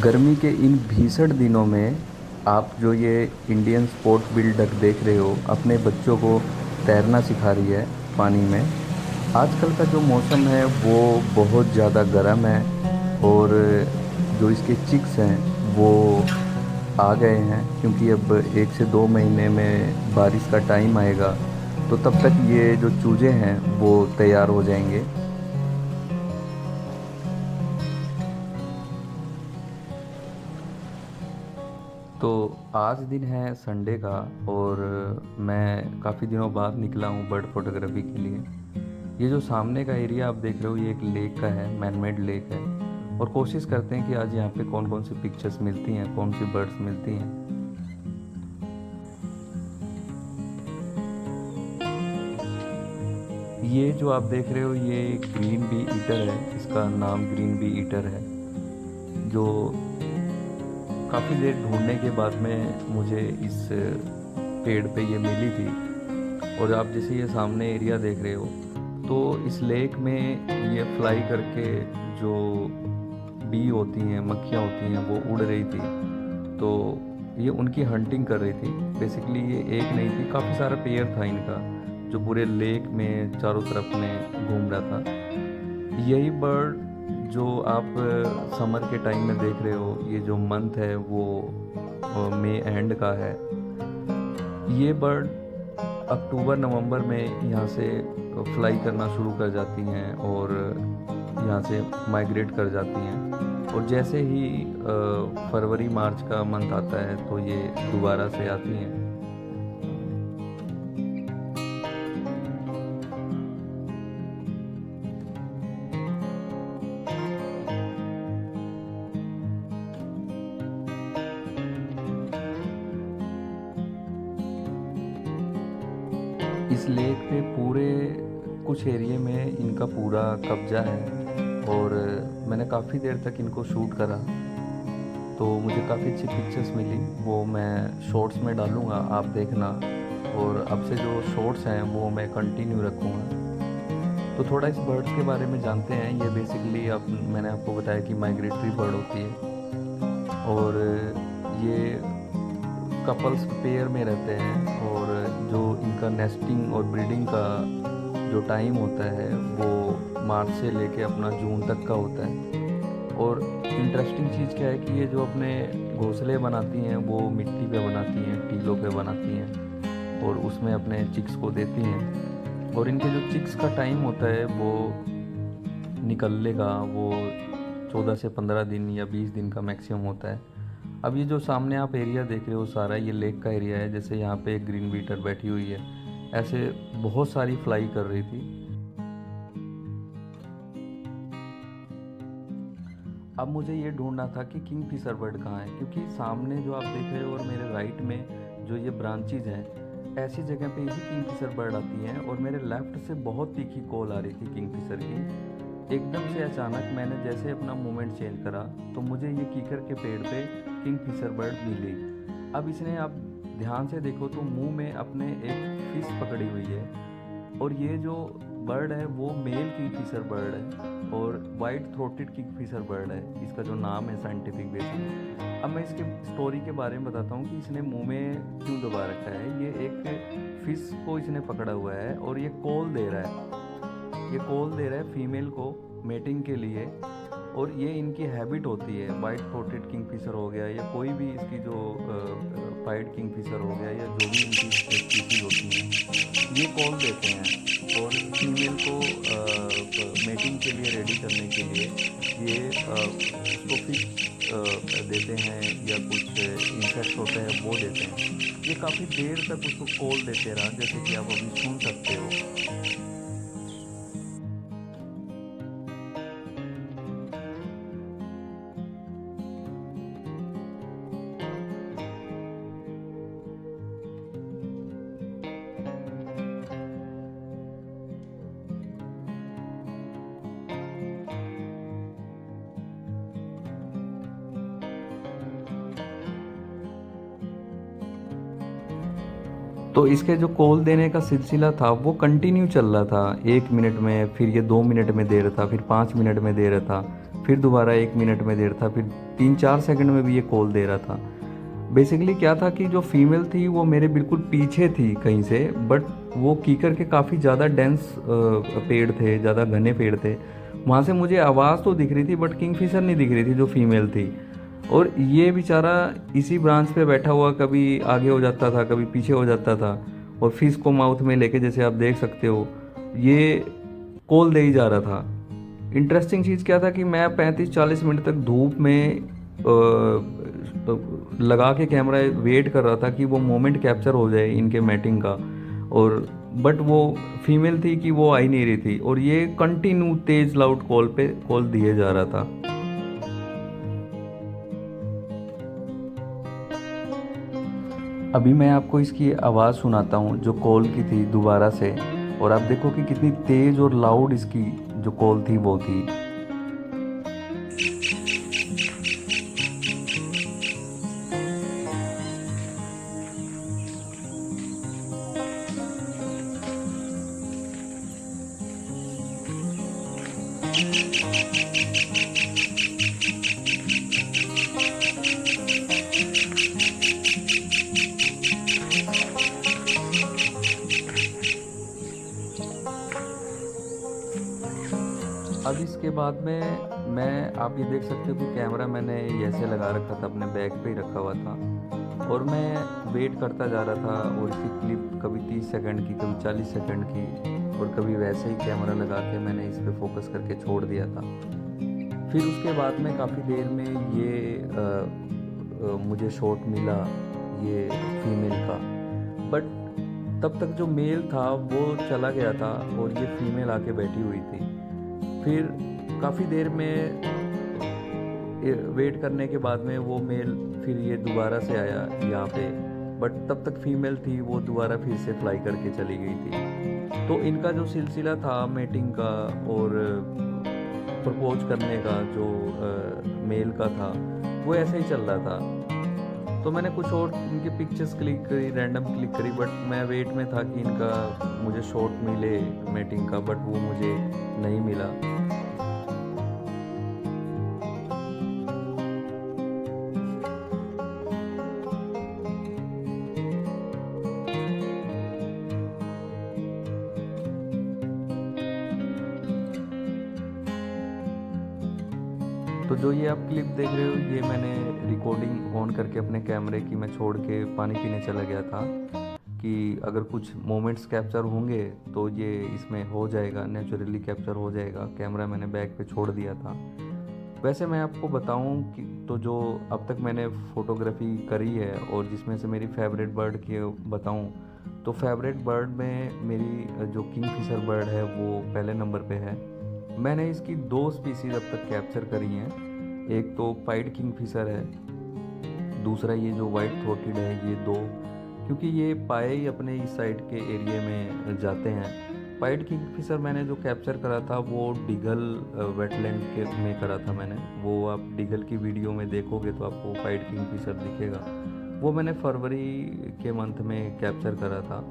गर्मी के इन भीषण दिनों में आप जो ये इंडियन स्पोर्ट बिल्ड डक देख रहे हो अपने बच्चों को तैरना सिखा रही है पानी में। आजकल का जो मौसम है वो बहुत ज़्यादा गर्म है और जो इसके चिक्स हैं वो आ गए हैं क्योंकि अब 1 से 2 महीने में बारिश का टाइम आएगा। तो तब तक ये जो चूजे हैं वो तैयार हो जाएंगे। तो आज दिन है संडे का और मैं काफ़ी दिनों बाद निकला हूँ बर्ड फोटोग्राफी के लिए। ये जो सामने का एरिया आप देख रहे हो ये एक लेक का है, मैनमेड लेक है। और कोशिश करते हैं कि आज यहाँ पे कौन कौन सी पिक्चर्स मिलती हैं, कौन सी बर्ड्स मिलती हैं। ये जो आप देख रहे हो ये ग्रीन बी ईटर है, इसका नाम ग्रीन बी ईटर है। जो काफ़ी देर ढूंढने के बाद में मुझे इस पेड़ पे ये मिली थी। और आप जैसे ये सामने एरिया देख रहे हो तो इस लेक में ये फ्लाई करके जो बी होती हैं, मक्खियाँ होती हैं, वो उड़ रही थी। तो ये उनकी हंटिंग कर रही थी। बेसिकली ये एक नहीं थी, काफ़ी सारा पेयर था इनका जो पूरे लेक में चारों तरफ में घूम रहा था। यही बर्ड जो आप समर के टाइम में देख रहे हो, ये जो मंथ है वो मई एंड का है। ये बर्ड अक्टूबर नवंबर में यहाँ से फ्लाई करना शुरू कर जाती हैं और यहाँ से माइग्रेट कर जाती हैं। और जैसे ही फरवरी मार्च का मंथ आता है तो ये दोबारा से आती हैं। इस लेक पे पूरे कुछ एरिया में इनका पूरा कब्जा है और मैंने काफ़ी देर तक इनको शूट करा। तो मुझे काफ़ी अच्छी पिक्चर्स मिली, वो मैं शॉर्ट्स में डालूँगा, आप देखना। और अब से जो शॉर्ट्स हैं वो मैं कंटिन्यू रखूँगा। तो थोड़ा इस बर्ड्स के बारे में जानते हैं। ये बेसिकली अब मैंने आपको बताया कि माइग्रेटरी बर्ड होती है और ये कपल्स पेयर में रहते हैं। और जो इनका नेस्टिंग और ब्रीडिंग का जो टाइम होता है वो मार्च से लेके अपना जून तक का होता है। और इंटरेस्टिंग चीज़ क्या है कि ये जो अपने घोंसले बनाती हैं वो मिट्टी पे बनाती हैं, टीलों पे बनाती हैं और उसमें अपने चिक्स को देती हैं। और इनके जो चिक्स का टाइम होता है वो निकलने का वो 14 से 15 दिन या 20 दिन का मैक्सिमम होता है। अब ये जो सामने आप एरिया देख रहे हो सारा ये लेक का एरिया है। जैसे यहाँ पे एक ग्रीन बीटर बैठी हुई है, ऐसे बहुत सारी फ्लाई कर रही थी। अब मुझे ये ढूंढना था कि किंगफिशर बर्ड कहाँ है, क्योंकि सामने जो आप देख रहे हो और मेरे राइट में जो ये ब्रांचेज हैं ऐसी जगह पे ही किंगफिशर बर्ड आती हैं। और मेरे लेफ़्ट से बहुत तीखी कॉल आ रही थी किंगफिशर की। एकदम से अचानक मैंने जैसे अपना मूवमेंट चेंज करा तो मुझे ये कीकर के पेड़ पे किंगफिशर बर्ड मिली। अब इसने आप ध्यान से देखो तो मुंह में अपने एक फिश पकड़ी हुई है। और ये जो बर्ड है वो मेल किंगफिशर बर्ड है और वाइट थ्रोटेड किंगफिशर बर्ड है, इसका जो नाम है साइंटिफिक बेस में। अब मैं इसके स्टोरी के बारे में बताता हूँ कि इसने मुंह में क्यों दबा रखा है। ये एक फिश को इसने पकड़ा हुआ है और ये कॉल दे रहा है, ये कॉल दे रहा है फीमेल को मेटिंग के लिए। और ये इनकी हैबिट होती है। वाइट थ्रोटेड किंगफिशर हो गया या कोई भी इसकी जो पाइड किंगफिशर हो गया या जो भी इनकी स्पीसीज होती हैं ये कॉल देते हैं और फीमेल को मेटिंग के लिए रेडी करने के लिए ये उसको फिश देते हैं या कुछ इंसेक्ट होते हैं वो देते हैं। ये काफ़ी देर तक उसको कॉल देते रहा, जैसे कि आप अभी सुन सकते हो। तो इसके जो कॉल देने का सिलसिला था वो कंटिन्यू चल रहा था। 1 मिनट में, फिर ये 2 मिनट में दे रहा था, फिर 5 मिनट में दे रहा था। फिर दोबारा 1 मिनट में देर था, फिर 3-4 सेकंड में भी ये कॉल दे रहा था। बेसिकली क्या था कि जो फीमेल थी वो मेरे बिल्कुल पीछे थी कहीं से, बट वो कीकर के काफ़ी ज़्यादा डेंस पेड़ थे, ज़्यादा घने पेड़ थे। वहाँ से मुझे आवाज़ तो दिख रही थी बट किंगफिशर नहीं दिख रही थी जो फीमेल थी। और ये बेचारा इसी ब्रांच पे बैठा हुआ कभी आगे हो जाता था, कभी पीछे हो जाता था, और फिश को माउथ में लेके, जैसे आप देख सकते हो, ये कॉल दे ही जा रहा था। इंटरेस्टिंग चीज़ क्या था कि मैं 35-40 मिनट तक धूप में लगा के कैमरा वेट कर रहा था कि वो मोमेंट कैप्चर हो जाए इनके मैटिंग का, और बट वो फीमेल थी कि वो आ ही नहीं रही थी, और ये कंटिन्यू तेज लाउड कॉल पे कॉल दिए जा रहा था। अभी मैं आपको इसकी आवाज़ सुनाता हूँ जो कॉल की थी दोबारा से, और आप देखो कि कितनी तेज़ और लाउड इसकी जो कॉल थी वो थी। अब इसके बाद में मैं, आप ये देख सकते हो कि कैमरा मैंने ऐसे लगा रखा था, अपने बैग पे ही रखा हुआ था, और मैं वेट करता जा रहा था, और इसकी क्लिप कभी 30 सेकंड की, कभी 40 सेकंड की, और कभी वैसे ही कैमरा लगा के मैंने इस पर फोकस करके छोड़ दिया था। फिर उसके बाद में काफ़ी देर में ये मुझे शॉट मिला ये फीमेल का, बट तब तक जो मेल था वो चला गया था और ये फीमेल आके बैठी हुई थी। फिर काफ़ी देर में वेट करने के बाद में वो मेल फिर ये दोबारा से आया यहाँ पे, बट तब तक फीमेल थी, वो दोबारा फिर से फ्लाई करके चली गई थी। तो इनका जो सिलसिला था मीटिंग का और प्रपोज करने का जो मेल का था, वो ऐसे ही चल रहा था। तो मैंने कुछ और इनकी पिक्चर्स क्लिक करी, रैंडम क्लिक करी, बट मैं वेट में था कि इनका मुझे शॉट मिले मीटिंग का, बट वो मुझे नहीं मिला। तो जो ये आप क्लिप देख रहे हो, ये मैंने रिकॉर्डिंग ऑन करके अपने कैमरे की मैं छोड़ के पानी पीने चला गया था कि अगर कुछ मोमेंट्स कैप्चर होंगे तो ये इसमें हो जाएगा, नेचुरली कैप्चर हो जाएगा। कैमरा मैंने बैग पे छोड़ दिया था। वैसे मैं आपको बताऊं कि तो जो अब तक मैंने फ़ोटोग्राफी करी है और जिसमें से मेरी फेवरेट बर्ड की बताऊं, तो फेवरेट बर्ड में मेरी जो किंगफिशर बर्ड है वो पहले नंबर पे है। मैंने इसकी 2 स्पीसीज अब तक कैप्चर करी हैं। एक तो पाइड किंगफिशर है, दूसरा ये जो वाइट थ्रोटेड है, ये 2, क्योंकि ये पाए ही अपने इस साइड के एरिया में जाते हैं। पाइड किंगफिशर मैंने जो कैप्चर करा था वो डिगल वेटलैंड के में करा था मैंने। वो आप डिगल की वीडियो में देखोगे तो आपको पाइड किंगफिशर दिखेगा। वो मैंने फरवरी के मंथ में कैप्चर करा था।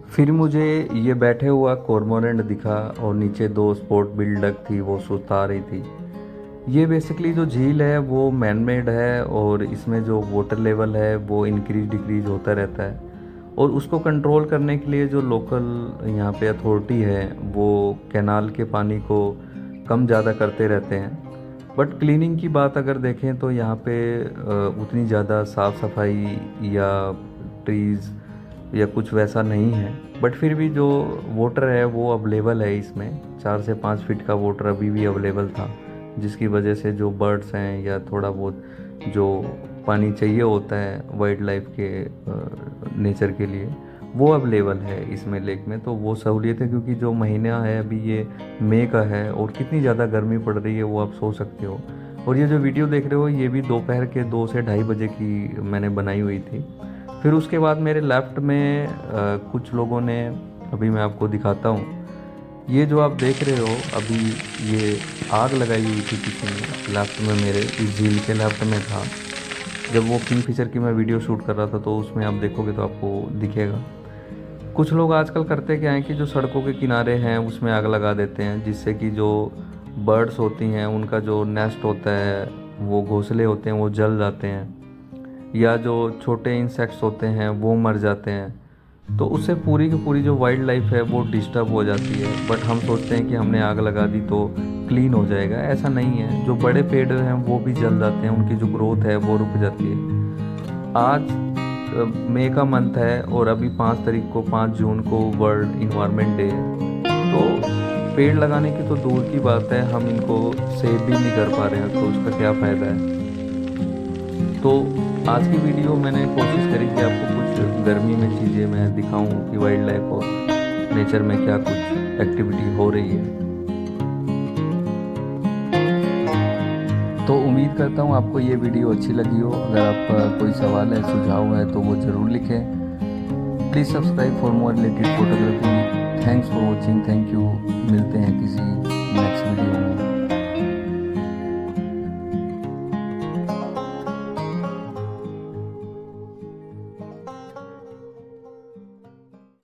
फिर मुझे ये बैठे हुआ कॉर्मोरेंट दिखा और नीचे 2 स्पॉट बिल डक थी, वो सुता रही थी। ये बेसिकली जो झील है वो मैन मेड है और इसमें जो वाटर लेवल है वो इंक्रीज डिक्रीज होता रहता है, और उसको कंट्रोल करने के लिए जो लोकल यहाँ पे अथॉरिटी है वो कैनाल के पानी को कम ज़्यादा करते रहते हैं। बट क्लीनिंग की बात अगर देखें तो यहाँ पे उतनी ज़्यादा साफ़ सफाई या ट्रीज़ या कुछ वैसा नहीं है। बट फिर भी जो वाटर है वो अवेलेबल है इसमें। 4 से 5 फीट का वाटर अभी भी अवेलेबल था, जिसकी वजह से जो बर्ड्स हैं या थोड़ा बहुत जो पानी चाहिए होता है वाइल्ड लाइफ के नेचर के लिए, वो अवेलेबल है इसमें लेक में। तो वो सहूलियत है, क्योंकि जो महीना है अभी ये मई का है और कितनी ज़्यादा गर्मी पड़ रही है वो आप सोच सकते हो। और ये जो वीडियो देख रहे हो ये भी दोपहर के 2 से ढाई बजे की मैंने बनाई हुई थी। फिर उसके बाद मेरे लेफ़्ट में कुछ लोगों ने, अभी मैं आपको दिखाता हूँ, ये जो आप देख रहे हो अभी, ये आग लगाई हुई थी किसी ने लेफ़्ट में, मेरे इस झील के लेफ़्ट में था। जब वो किंगफिशर की मैं वीडियो शूट कर रहा था तो उसमें आप देखोगे तो आपको दिखेगा। कुछ लोग आजकल करते क्या हैं कि जो सड़कों के किनारे हैं उसमें आग लगा देते हैं, जिससे कि जो बर्ड्स होती हैं उनका जो नेस्ट होता है, वो घोंसले होते हैं, वो जल जाते हैं, या जो छोटे इंसेक्ट्स होते हैं वो मर जाते हैं। तो उससे पूरी की पूरी जो वाइल्ड लाइफ है वो डिस्टर्ब हो जाती है। बट हम सोचते हैं कि हमने आग लगा दी तो क्लीन हो जाएगा, ऐसा नहीं है। जो बड़े पेड़ हैं वो भी जल जाते हैं, उनकी जो ग्रोथ है वो रुक जाती है। आज मई का मंथ है और अभी 5 तारीख को 5 जून को वर्ल्ड इन्वायरमेंट डे है। तो पेड़ लगाने की तो दूर की बात है, हम इनको सेव भी नहीं कर पा रहे हैं, तो उसका क्या फ़ायदा है। तो आज की वीडियो मैंने कोशिश करी कि आपको कुछ गर्मी में चीज़ें मैं दिखाऊं कि वाइल्ड लाइफ और नेचर में क्या कुछ एक्टिविटी हो रही है। तो उम्मीद करता हूँ आपको ये वीडियो अच्छी लगी हो। अगर आपका कोई सवाल है, सुझाव है तो वो ज़रूर लिखें। Please subscribe for more related photography. Thanks for watching, thank you. मिलते हैं किसी नेक्स्ट वीडियो में।